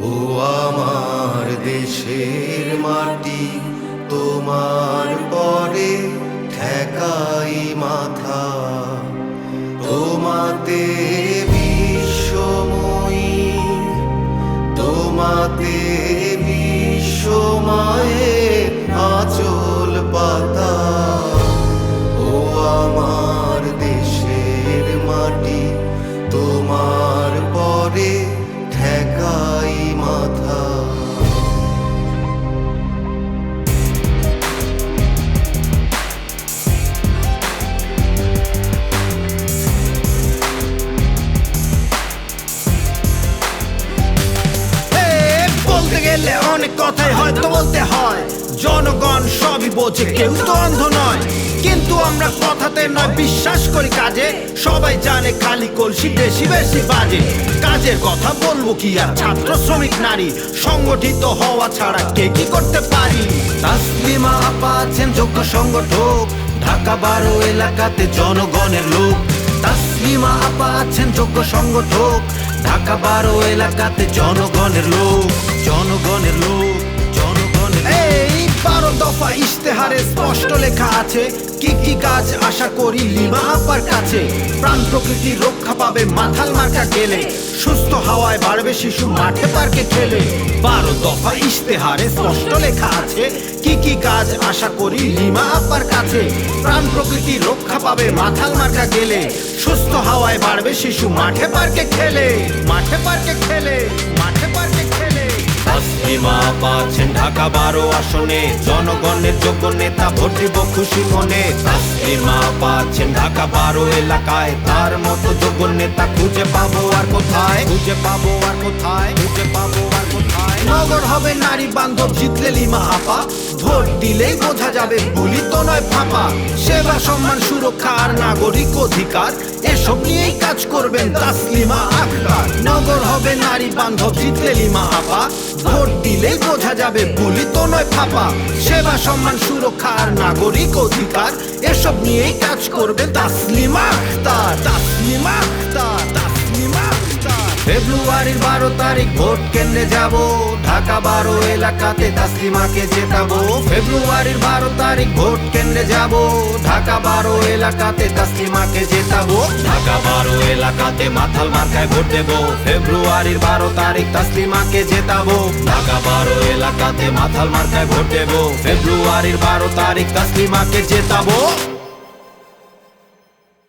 ও আমার দেশের মাটি, তোমার পরে ঠেকাই মাথা। তোমাতে বিশ্বময়ী, তোমাতে বিশ্বমায়ের আঁচল পাতা। ও আমার দেশের মাটি, তোমার পরে ঠেকাই মাথা। বলতে গেলে অনেক কথাই হয়তো বলতে হয়, জনগণ সবই বোঝে, কেউ তো অন্ধ নয়। কিন্তু আমরা কথাতে নয়, বিশ্বাস করি কাজে। সবাই জানে খালি কলসি বেশি বেশি বাজে। কাজের কথা বলবো কি আর, ছাত্র শ্রমিক নারী সংগঠিত হওয়া ছাড়া কে কি করতে পারি। তাসলিমা আপা আছেন যোগ্য সংগঠক, ঢাকা 12 এলাকাতে জনগণের লোক। তাসলিমা আপা আছেন যোগ্য সংগঠক, ঢাকা 12 এলাকাতে জনগণের লোক। জনগণের লোক, জনগণের। এই 12 দফা ইশতেহারে স্পষ্ট লেখা আছে কি কি কাজ আশা করি লিমা আপার কাছে। প্রাণ প্রকৃতি রক্ষা পাবে মাথাল মার্কা গেলে, সুস্থ হাওয়ায় বাড়বে শিশু মাঠে পার্কে খেলে। 12 দফা ইশতেহারে স্পষ্ট লেখা আছে কি কি কাজ আশা করি লিমা আপার কাছে। প্রাণ প্রকৃতি রক্ষা পাবে মাথাল মার্কা গেলে, সুস্থ হাওয়ায় বাড়বে শিশু মাঠে পার্কে খেলে। মাঠে পার্কে খেলে, মাঠে পার্কে খেলে। তাসলিমা আপা আছেন ঢাকা 12 আসনে, জনগণের যোগ্য নেতা, ভোট দিব খুশি মনে। তাসলিমা আপা আছেন ঢাকা 12 এলাকায়, তার মতো যোগ্য নেতা খুঁজে পাবো আর কোথায়, খুঁজে পাবো আর কোথায়, খুঁজে পাবো আর কোথায়। নগর হবে নারী বান্ধব জিতলে লিমা আপা, ভোট দিলেই বোঝা যাবে বুলি তো নয় ফাঁপা। সেবা সম্মান সুরক্ষা আর নাগরিক অধিকার, এসব নিয়েই কাজ করবেন তাসলিমা আক্তার। নগর হবে নারী বান্ধব জিতলে লিমা আপা, ভোট দিলেই বোঝা যাবে বুলি তো নয় ফাঁপা। সেবা সম্মান সুরক্ষা আর নাগরিক অধিকার, এসব নিয়েই কাজ করবে তাসলিমা আক্তার। তাসলিমা আক্তার, তাসলিমা আক্তার। ফেব্রুয়ারির 12 তারিখ ভোট কেন্দ্রে যাব, ঢাকা 12 এলাকাতে তাসলিমাকে জেতাবো। ফেব্রুয়ারির 12 তারিখ ভোট কেন্দ্রে যাব, ঢাকা 12 এলাকাতে তাসলিমাকে জেতাবো। ঢাকা 12 এলাকাতে মাথাল মার্কায় ভোট দেবো। ফেব্রুয়ারির 12 তারিখ তাসলিমাকে জেতাবো। ঢাকা 12 এলাকাতে মাথাল মার্কায় ভোট দেবো। ফেব্রুয়ারির 12 তারিখ তাসলিমাকে জেতাবো।